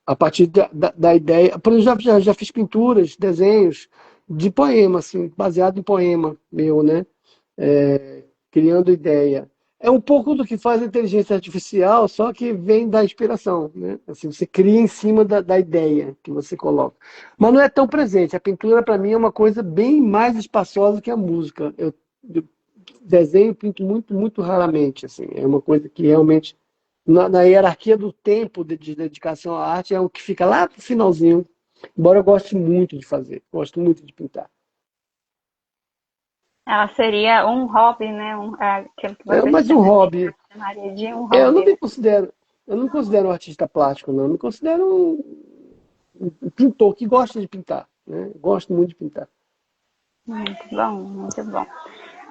A partir da ideia. Por exemplo, já fiz pinturas, desenhos de poema, assim, baseado em poema meu, né? Criando ideia. É um pouco do que faz a inteligência artificial, só que vem da inspiração, né? Assim, você cria em cima da ideia que você coloca. Mas não é tão presente. A pintura, para mim, é uma coisa bem mais espaçosa que a música. Eu desenho e pinto muito raramente, assim. É uma coisa que realmente, na hierarquia do tempo de dedicação à arte, é o que fica lá pro finalzinho. Embora eu goste muito de fazer, gosto muito de pintar. Ela seria um hobby, né? Aquilo que É você mais um hobby. chamaria de um Eu não hobby, me né? considero, eu não me considero um artista plástico, não. Eu me considero um pintor que gosta de pintar, né? Gosto muito de pintar. Muito bom, muito bom.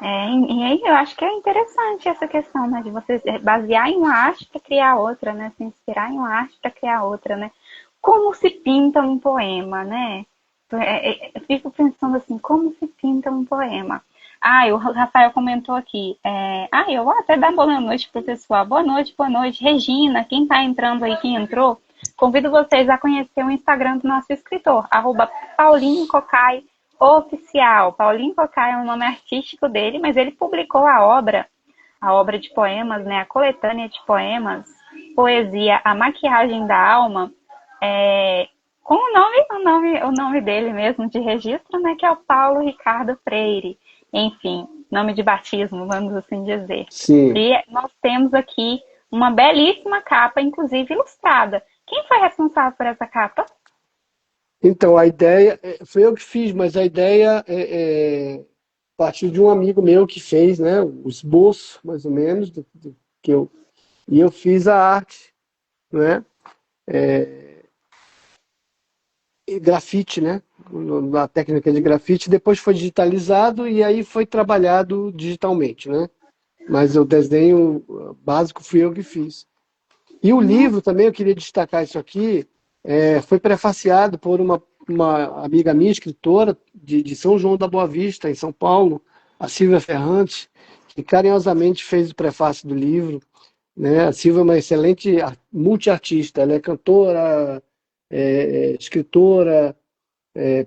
E aí eu acho que é interessante essa questão, né, de você basear em uma arte para criar outra, né, se inspirar em uma arte para criar outra, né? Como se pinta um poema, né? Eu fico pensando assim, como se pinta um poema? Ah, o Rafael comentou aqui. Eu vou até dar boa noite pro pessoal. Boa noite, Regina. Quem tá entrando aí, quem entrou? convido vocês a conhecer o Instagram do nosso escritor, @PaulinhoCocai Oficial. Paulinho Cocai é o nome artístico dele, mas ele publicou a obra de poemas, né, a coletânea de poemas, poesia A Maquiagem da Alma, com o nome dele mesmo de registro, né, que é o Paulo Ricardo Freire. Enfim, nome de batismo, vamos assim dizer. Sim. E nós temos aqui uma belíssima capa, inclusive ilustrada. Quem foi responsável por essa capa? Então, a ideia, foi eu que fiz, mas a ideia partiu de um amigo meu que fez, né, o esboço, mais ou menos, que e eu fiz a arte, né, e grafite, né, na técnica de grafite, depois foi digitalizado e aí foi trabalhado digitalmente, né, mas o desenho básico fui eu que fiz. E o livro também, eu queria destacar isso aqui, foi prefaciado por uma amiga minha, escritora de São João da Boa Vista, em São Paulo, a Silvia Ferrante, que carinhosamente fez o prefácio do livro, né? A Silvia é uma excelente multiartista, ela é cantora, escritora,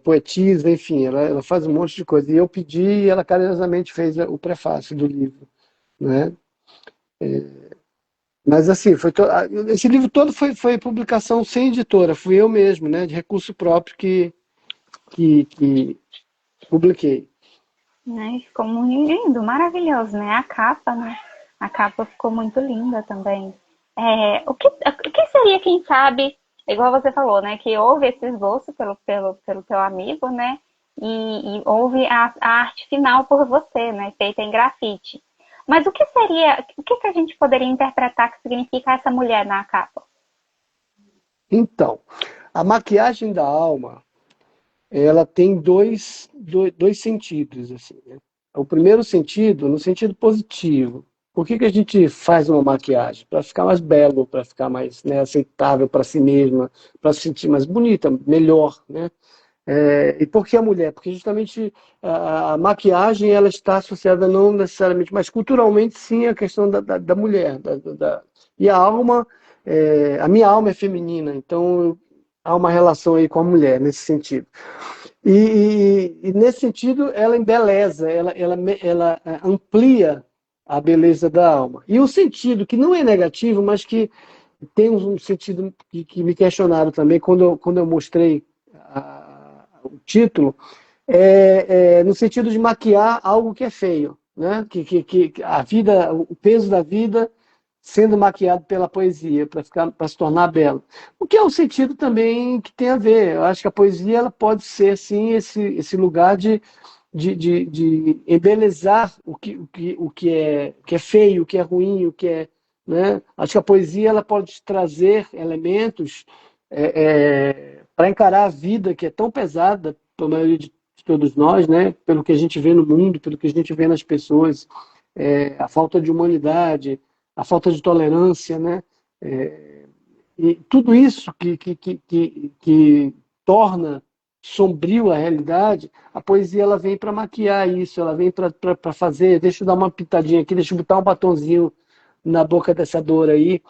poetisa, enfim, ela faz um monte de coisa. E eu pedi e ela carinhosamente fez o prefácio do livro, né? Mas assim, esse livro todo foi publicação sem editora, fui eu mesmo, né, de recurso próprio que publiquei. Né? Ficou muito lindo, maravilhoso, né? A capa, né? A capa ficou muito linda também. O que seria, quem sabe, igual você falou, né? Que houve esse esboço pelo teu amigo, né? E houve a arte final por você, né? Feita em grafite. Mas o que a gente poderia interpretar que significa essa mulher na capa? Então, a maquiagem da alma, ela tem dois sentidos, assim, né? O primeiro sentido, no sentido positivo. Por que a gente faz uma maquiagem? Para ficar mais belo, para ficar mais, né, aceitável para si mesma, para se sentir mais bonita, melhor, né? E por que a mulher? Porque justamente a maquiagem ela está associada não necessariamente, mas culturalmente sim, à questão da mulher. E a alma, a minha alma é feminina, então há uma relação aí com a mulher nesse sentido. E nesse sentido ela embeleza, ela amplia a beleza da alma. E um sentido que não é negativo, mas que tem um sentido que me questionaram também quando eu mostrei o título, no sentido de maquiar algo que é feio, né? Que a vida, o peso da vida sendo maquiado pela poesia para se tornar belo. O que é um sentido também que tem a ver. Eu acho que a poesia ela pode ser sim esse lugar de embelezar o que é feio, o que é ruim, o que é, né? Acho que a poesia ela pode trazer elementos para encarar a vida que é tão pesada para a maioria de todos nós, né? Pelo que a gente vê no mundo, pelo que a gente vê nas pessoas, a falta de humanidade, a falta de tolerância, né? E tudo isso que torna sombrio a realidade, a poesia ela vem para maquiar isso, ela vem para fazer, deixa eu dar uma pitadinha aqui, deixa eu botar um batonzinho na boca dessa dor aí,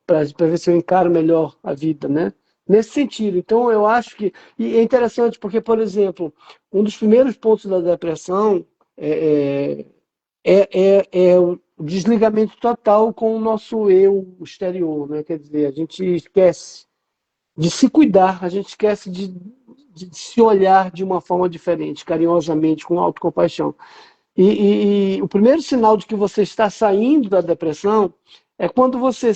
para ver se eu encaro melhor a vida, né? Nesse sentido. Então, eu acho que. E é interessante porque, por exemplo, um dos primeiros pontos da depressão é o desligamento total com o nosso eu exterior, né? Quer dizer, a gente esquece de se cuidar, a gente esquece de se olhar de uma forma diferente, carinhosamente, com autocompaixão. E o primeiro sinal de que você está saindo da depressão é quando você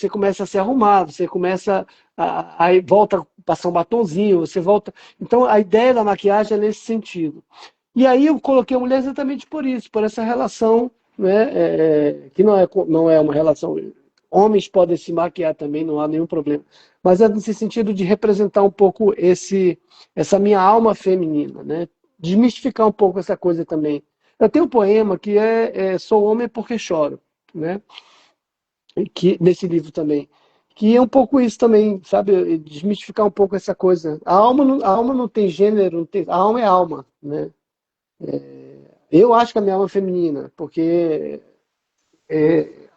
começa a se arrumar, você começa aí volta a passar um batonzinho, você volta. Então a ideia da maquiagem é nesse sentido. E aí eu coloquei a mulher exatamente por isso, por essa relação, né, que não é uma relação. Homens podem se maquiar também, não há nenhum problema. Mas é nesse sentido de representar um pouco essa minha alma feminina, né? Desmistificar um pouco essa coisa também. Eu tenho um poema que Sou Homem Porque Choro, né? Nesse livro também. Que é um pouco isso também, sabe? Desmistificar um pouco essa coisa. A alma não tem gênero, a alma é alma, né? Eu acho que a minha alma é feminina, porque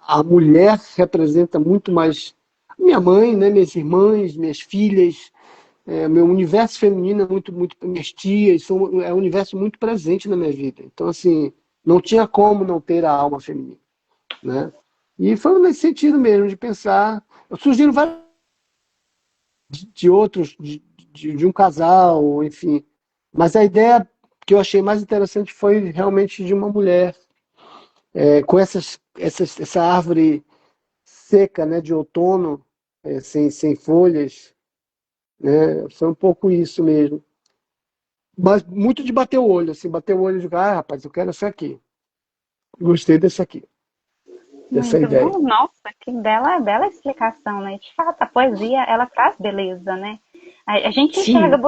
a mulher representa muito mais minha mãe, né, minhas irmãs, minhas filhas, meu universo feminino é muito, minhas tias, é um universo muito presente na minha vida. Então, assim, não tinha como não ter a alma feminina, né? E foi nesse sentido mesmo, de pensar. Surgiram vários de outros, de um casal, enfim. Mas a ideia que eu achei mais interessante foi realmente de uma mulher, com essa árvore seca, né, de outono, sem folhas, né? Foi um pouco isso mesmo. Mas muito de bater o olho, assim, bater o olho de, rapaz, eu quero essa aqui. Gostei dessa aqui, dessa Muito ideia. bom. Nossa, que bela explicação, né? De fato, a poesia, ela traz beleza, né? A gente enxerga Sim,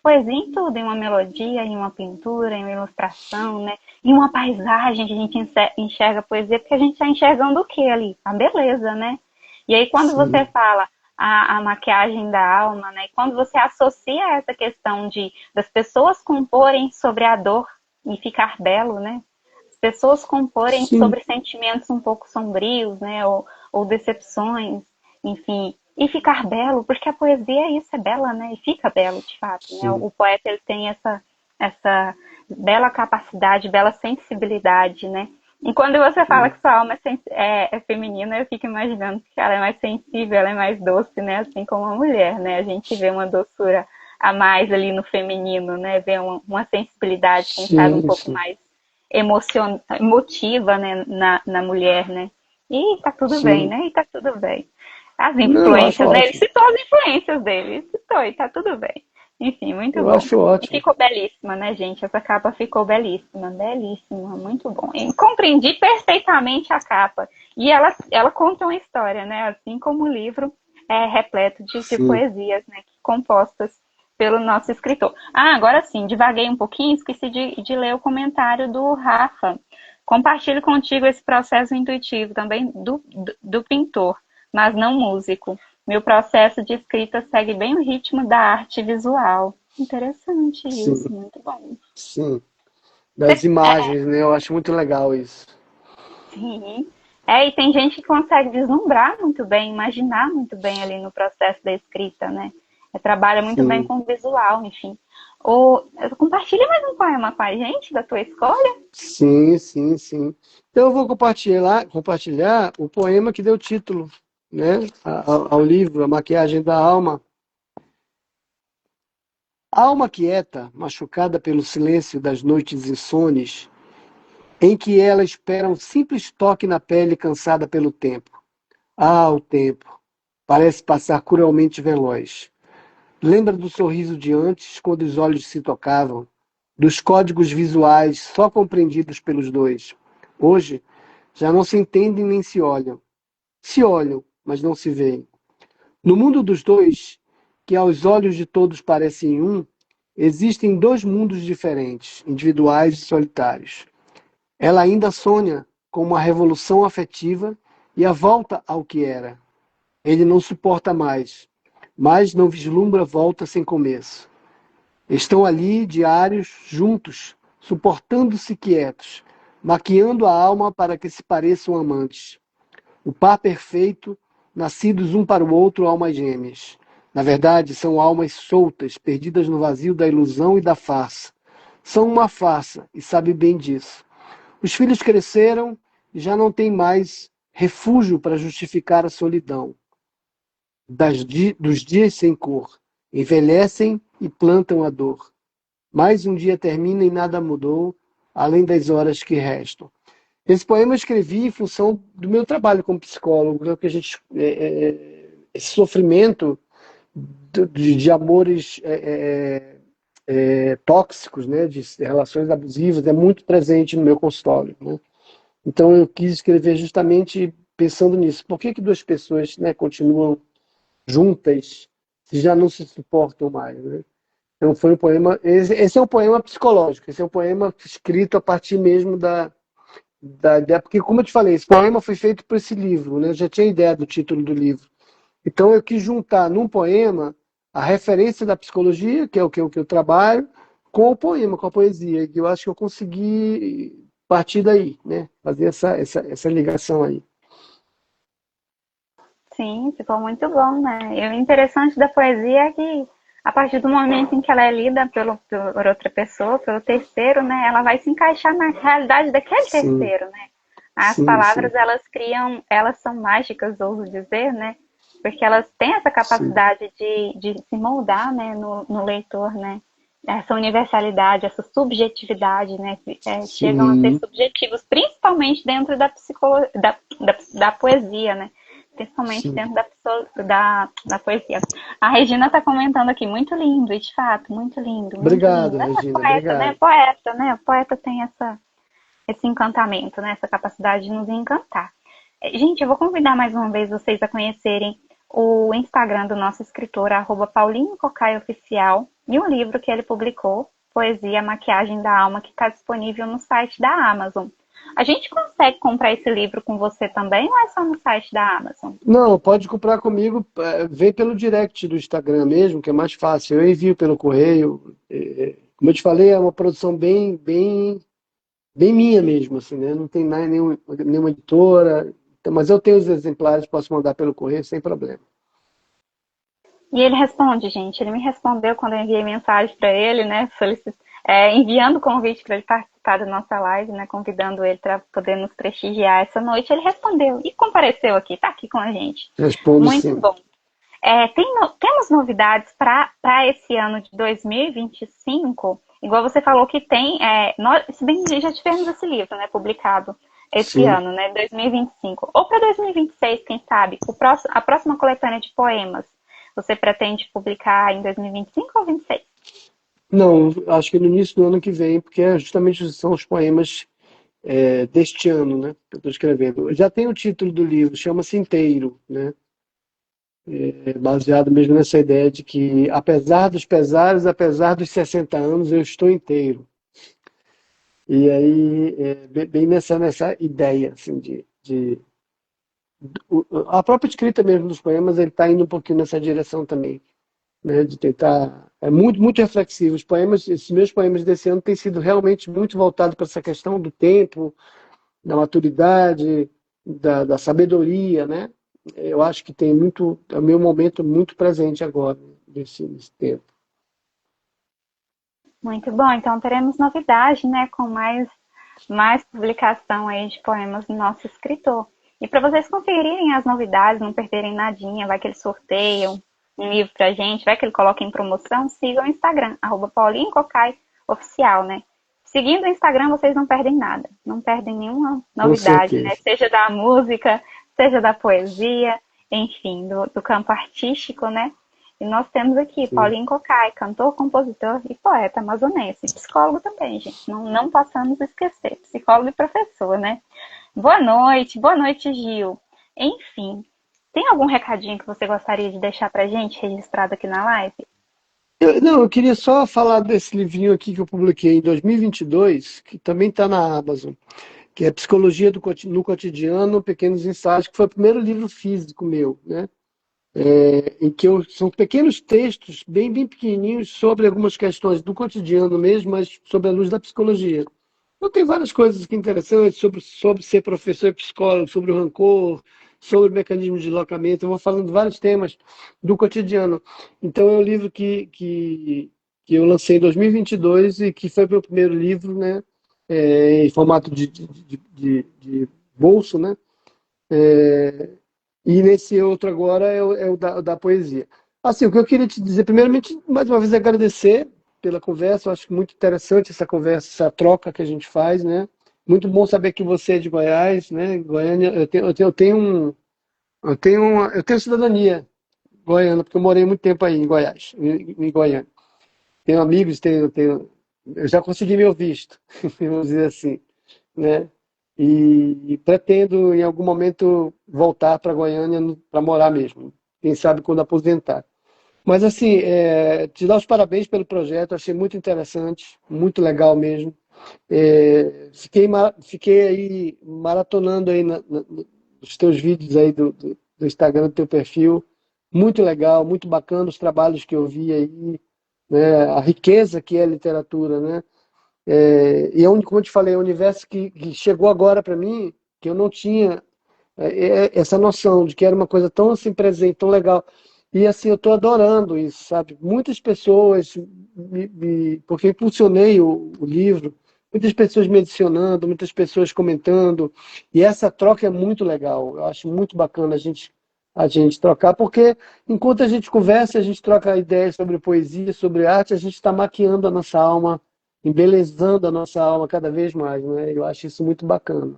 poesia em tudo, em uma melodia, em uma pintura, em uma ilustração, né? Em uma paisagem que a gente enxerga poesia, porque a gente está enxergando o que ali? A beleza, né? E aí, quando você sim, fala a maquiagem da alma, né? E quando você associa essa questão das pessoas comporem sobre a dor e ficar belo, né? Pessoas comporem sim, sobre sentimentos um pouco sombrios, né, ou decepções, enfim, e ficar belo, porque a poesia é isso, é bela, né, e fica belo de fato, né, sim, o poeta ele tem essa bela capacidade, bela sensibilidade, né, e quando você fala sim, que sua alma é feminina, eu fico imaginando que ela é mais sensível, ela é mais doce, né, assim como a mulher, né, a gente vê uma doçura a mais ali no feminino, né, vê uma sensibilidade, quem sabe um sim, pouco sim, mais emotiva, né, na mulher, né? E tá tudo bem, sim. né? E tá tudo bem. As Não, eu acho influências, né? Ele ótimo. citou as influências dele, ele citou e tá tudo bem. Enfim, muito Eu bom. acho E ótimo. ficou belíssima, né, gente? Essa capa ficou belíssima, belíssima, muito bom. E compreendi perfeitamente a capa. E ela conta uma história, né? Assim como o livro é repleto de Sim. poesias, né? Compostas pelo nosso escritor. Ah, agora sim, divaguei um pouquinho, esqueci de ler o comentário do Rafa. Compartilho contigo esse processo intuitivo também do pintor, mas não músico. Meu processo de escrita segue bem o ritmo da arte visual. Interessante isso, Sim, muito bom. sim. Das imagens, né? Eu acho muito legal isso. Sim. E tem gente que consegue vislumbrar muito bem, imaginar muito bem ali no processo da escrita, né? Trabalha muito bem Sim, com o visual, enfim. Compartilha mais um poema com a gente da tua escolha? sim, sim, sim. Então eu vou compartilhar o poema que deu título, né, ao livro, A Maquiagem da Alma. A alma quieta, machucada pelo silêncio das noites insones, em que ela espera um simples toque na pele cansada pelo tempo. Ah, o tempo! Parece passar cruelmente veloz. Lembra do sorriso de antes, quando os olhos se tocavam, dos códigos visuais só compreendidos pelos dois. Hoje, já não se entendem nem se olham. Se olham, mas não se veem. No mundo dos dois, que aos olhos de todos parecem um, existem dois mundos diferentes, individuais e solitários. Ela ainda sonha com uma revolução afetiva e a volta ao que era. Ele não suporta mais, mas não vislumbra volta sem começo. Estão ali, diários, juntos, suportando-se quietos, maquiando a alma para que se pareçam amantes. O par perfeito, nascidos um para o outro, almas gêmeas. Na verdade, são almas soltas, perdidas no vazio da ilusão e da farsa. São uma farsa e sabe bem disso. Os filhos cresceram e já não têm mais refúgio para justificar a solidão dos dias sem cor. Envelhecem e plantam a dor. Mais um dia termina e nada mudou, além das horas que restam. Esse poema eu escrevi em função do meu trabalho como psicólogo, né, que a gente, esse sofrimento de amores tóxicos, né, de relações abusivas, é muito presente no meu consultório, né? Então eu quis escrever justamente pensando nisso. Por que que duas pessoas, né, continuam juntas se já não se suportam mais, né? Então foi um poema. Esse é um poema psicológico. Esse é um poema escrito a partir mesmo da ideia, porque como eu te falei, esse poema foi feito por esse livro, né? Eu já tinha ideia do título do livro. Então eu quis juntar num poema a referência da psicologia, que é o que eu trabalho, com o poema, com a poesia. E eu acho que eu consegui partir daí, né? Fazer essa ligação aí. sim, ficou muito bom, né? E o interessante da poesia é que, a partir do momento em que ela é lida por outra pessoa, pelo terceiro, né, ela vai se encaixar na realidade daquele Sim, terceiro, né? As sim, palavras, sim, elas criam, elas são mágicas, ouso dizer, né? Porque elas têm essa sim. capacidade de se moldar, né, no leitor, né? Essa universalidade, essa subjetividade, né? Chegam a ser Sim, subjetivos, principalmente dentro da psicologia, da poesia, né? Principalmente sim. dentro da poesia. A Regina está comentando aqui, muito lindo, e de fato, muito lindo, muito Obrigado, lindo. É Regina, poeta, né? obrigado. Poeta, né? O poeta tem esse encantamento, né? Essa capacidade de nos encantar. Gente, eu vou convidar mais uma vez vocês a conhecerem o Instagram do nosso escritor, Paulinho Cocai Oficial, e um livro que ele publicou, Poesia Maquiagem da Alma, que está disponível no site da Amazon. A gente consegue comprar esse livro com você também ou é só no site da Amazon? Não, pode comprar comigo, vem pelo direct do Instagram mesmo, que é mais fácil. Eu envio pelo correio. Como eu te falei, é uma produção bem minha mesmo, assim, né? Não tem nenhuma editora. Então, mas eu tenho os exemplares, posso mandar pelo correio sem problema. E ele responde, gente. Ele me respondeu quando eu enviei mensagem para ele, né? Enviando o convite para ele participar da nossa live, né? Convidando ele para poder nos prestigiar essa noite. Ele respondeu e compareceu aqui, tá aqui com a gente. Respondo Muito sim. bom. Temos novidades para esse ano de 2025? Igual você falou que tem, se bem que já tivemos esse livro, né, publicado esse Sim. ano, né, 2025. Ou para 2026, quem sabe, a próxima coletânea de poemas, você pretende publicar em 2025 ou 26? Não, acho que no início do ano que vem, porque justamente são os poemas deste ano, né, que eu estou escrevendo. Já tem o título do livro, chama-se Inteiro, né? Baseado mesmo nessa ideia de que, apesar dos pesares, apesar dos 60 anos, eu estou inteiro. E aí, bem nessa ideia, assim, a própria escrita mesmo dos poemas, ele está indo um pouquinho nessa direção também, né, de tentar, é muito reflexivo. Os poemas, esses meus poemas desse ano têm sido realmente muito voltados para essa questão do tempo, da maturidade, da sabedoria, né? Eu acho que tem muito, é o meu momento muito presente agora, nesse tempo. Muito bom, então teremos novidade, né, com mais publicação aí de poemas do nosso escritor. E para vocês conferirem as novidades, não perderem nadinha, vai que eles sorteiam um livro pra gente, vai que ele coloca em promoção, sigam o Instagram, Paulinho Cocai Oficial, né? Seguindo o Instagram, vocês não perdem nada, não perdem nenhuma Com novidade, né? certeza. Seja da música, seja da poesia, enfim, do campo artístico, né? E nós temos aqui Sim. Paulinho Cocai, cantor, compositor e poeta amazonense. Psicólogo também, gente. Não possamos esquecer. Psicólogo e professor, né? Boa noite, Gil. Enfim, tem algum recadinho que você gostaria de deixar pra gente registrado aqui na live? Não, eu queria só falar desse livrinho aqui que eu publiquei em 2022, que também está na Amazon, que é Psicologia no Cotidiano, Pequenos Ensaios, que foi o primeiro livro físico meu, né? Em que são pequenos textos bem pequenininhos sobre algumas questões do cotidiano mesmo, mas sobre a luz da psicologia. Então, tem várias coisas aqui interessantes sobre ser professor e psicólogo, sobre o rancor, sobre mecanismos de deslocamento. Eu vou falando de vários temas do cotidiano. Então, é um livro que eu lancei em 2022 e que foi meu primeiro livro, né, em formato de bolso, né? E nesse outro agora é o da poesia. Assim, o que eu queria te dizer, primeiramente, mais uma vez agradecer pela conversa. Eu acho muito interessante essa conversa, essa troca que a gente faz, né? Muito bom saber que você é de Goiás, né? Goiânia, eu tenho cidadania goiana, porque eu morei muito tempo aí em Goiás, em Goiânia. Tenho amigos, eu já consegui meu visto, vamos dizer assim, né? E pretendo em algum momento voltar para Goiânia para morar mesmo. Quem sabe quando aposentar. Mas assim, te dar os parabéns pelo projeto, achei muito interessante, muito legal mesmo. Fiquei aí maratonando aí nos teus vídeos aí do Instagram, do teu perfil. Muito legal, muito bacana os trabalhos que eu vi aí, né? A riqueza que é a literatura, né? E como eu te falei, é um universo que chegou agora para mim, que eu não tinha. essa noção de que era uma coisa tão assim presente, tão legal. E assim, eu estou adorando isso, sabe? Muitas pessoas, porque eu impulsionei o livro, muitas pessoas me adicionando, muitas pessoas comentando, e essa troca é muito legal. Eu acho muito bacana a gente trocar, porque enquanto a gente conversa, a gente troca ideias sobre poesia, sobre arte, a gente está maquiando a nossa alma, embelezando a nossa alma cada vez mais, né? Eu acho isso muito bacana.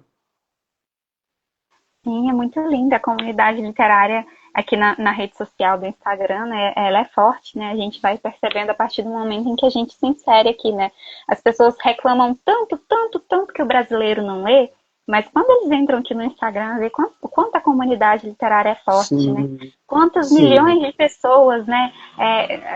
Sim, é muito linda. A comunidade literária aqui na rede social do Instagram, né, ela é forte, né? A gente vai percebendo a partir do momento em que a gente se insere aqui, né? As pessoas reclamam tanto, tanto, tanto que o brasileiro não lê, mas quando eles entram aqui no Instagram, vê o quanto a comunidade literária é forte, né? Sim, Quantas sim, milhões de pessoas, né?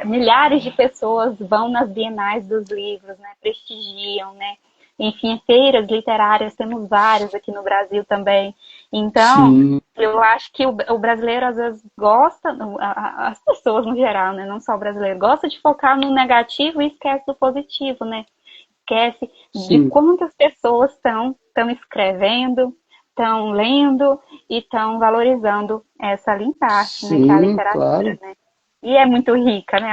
Milhares de pessoas vão nas bienais dos livros, né? Prestigiam, né? Enfim, feiras literárias, temos várias aqui no Brasil também. Então, sim, eu acho que o brasileiro às vezes gosta, as pessoas no geral, né, não só o brasileiro, gosta de focar no negativo e esquece do positivo, né? Esquece de sim, quantas pessoas estão escrevendo, estão lendo e estão valorizando essa linda arte, né, que é a sim, literatura, claro. né? E é muito rica, né?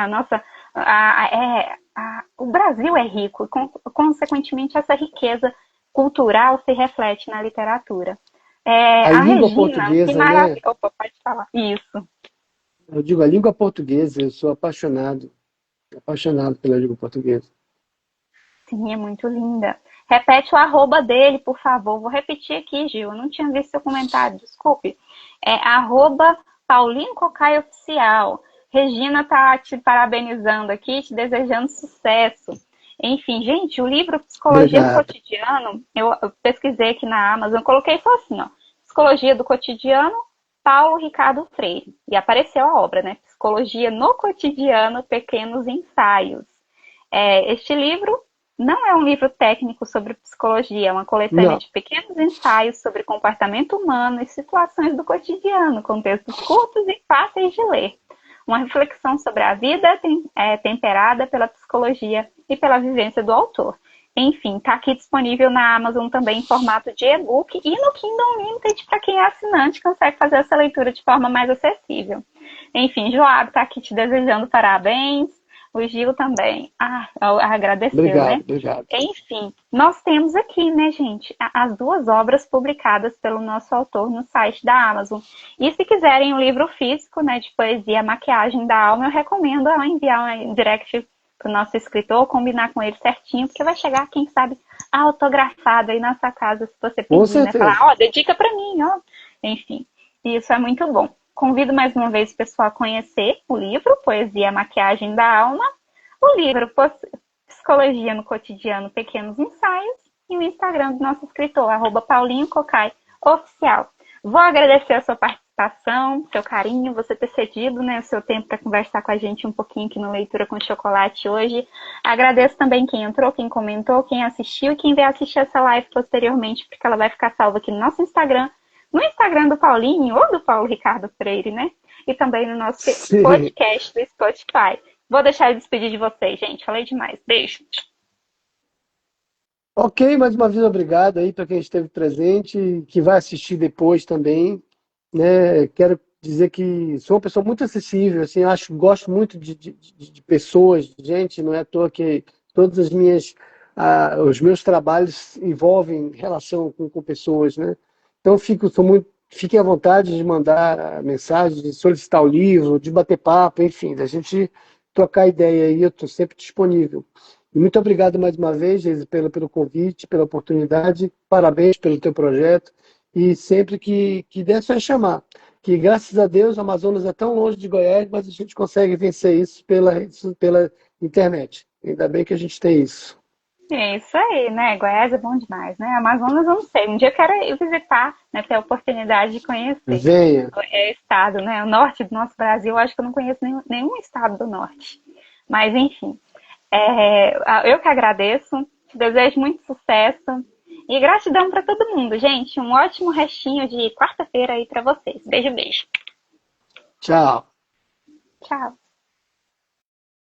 O Brasil é rico, e consequentemente essa riqueza cultural se reflete na literatura. A A língua Regina, que portuguesa, né? maravilha. Opa, pode falar. Isso. Eu digo a língua portuguesa, eu sou apaixonado, apaixonado pela língua portuguesa. Sim, é muito linda. Repete o arroba dele, por favor. Vou repetir aqui, Gil. Eu não tinha visto seu comentário, desculpe. É arroba Paulinho Cocai Oficial. Regina tá te parabenizando aqui, te desejando sucesso. Enfim, gente, o livro Psicologia do Obrigado. Cotidiano, eu pesquisei aqui na Amazon, coloquei só assim, ó. Psicologia do Cotidiano, Paulo Ricardo Freire. E apareceu a obra, né? Psicologia no Cotidiano, Pequenos Ensaios. Este livro não é um livro técnico sobre psicologia, é uma coletânea Não, de pequenos ensaios sobre comportamento humano e situações do cotidiano, com textos curtos e fáceis de ler. Uma reflexão sobre a vida temperada pela psicologia e pela vivência do autor. Enfim, está aqui disponível na Amazon também em formato de e-book e no Kindle Unlimited para quem é assinante consegue fazer essa leitura de forma mais acessível. Enfim, Joab está aqui te desejando parabéns. O Gil também. Agradeceu, obrigado, né? obrigado. Enfim, nós temos aqui, né, gente, as duas obras publicadas pelo nosso autor no site da Amazon. E se quiserem um livro físico, né, de poesia Maquiagem da Alma, eu recomendo ela enviar um direct para o nosso escritor, combinar com ele certinho, porque vai chegar, quem sabe, autografado aí na sua casa, se você Com pedir, né? Falar, certeza. ó, dedica para mim, ó. Enfim, isso é muito bom. Convido mais uma vez o pessoal a conhecer o livro Poesia Maquiagem da Alma, o livro Psicologia no Cotidiano, Pequenos Ensaios, e o Instagram do nosso escritor, Paulinho Cocai Oficial. Vou agradecer a sua participação, seu carinho, você ter cedido, né, o seu tempo para conversar com a gente um pouquinho aqui no Leitura com Chocolate hoje. Agradeço também quem entrou, quem comentou, quem assistiu e quem vai assistir essa live posteriormente, porque ela vai ficar salva aqui no nosso Instagram, no Instagram do Paulinho ou do Paulo Ricardo Freire, né? E também no nosso Sim. podcast do Spotify. Vou deixar ele despedir de vocês, gente. Falei demais. Beijo. Ok, mais uma vez obrigado aí para quem esteve presente, que vai assistir depois também, né? Quero dizer que sou uma pessoa muito acessível, assim, gosto muito de pessoas, de gente, não é à toa que todas os meus trabalhos envolvem relação com pessoas, né? Então fiquem à vontade de mandar mensagem, de solicitar o livro, de bater papo, enfim, da gente trocar ideia aí, eu estou sempre disponível. E muito obrigado mais uma vez, Geise, pelo convite, pela oportunidade. Parabéns pelo teu projeto. E sempre que der, é só chamar. Que graças a Deus o Amazonas é tão longe de Goiás, mas a gente consegue vencer isso pela internet. Ainda bem que a gente tem isso. É isso aí, né? Goiás é bom demais, né? Amazonas eu não sei. Um dia eu quero ir visitar, né? Ter a oportunidade de conhecer. Venha. É estado, né? O norte do nosso Brasil, eu acho que eu não conheço nenhum estado do norte. Mas, enfim, eu que agradeço. Te desejo muito sucesso. E gratidão para todo mundo, gente. Um ótimo restinho de quarta-feira aí para vocês. Beijo, beijo. Tchau. Tchau.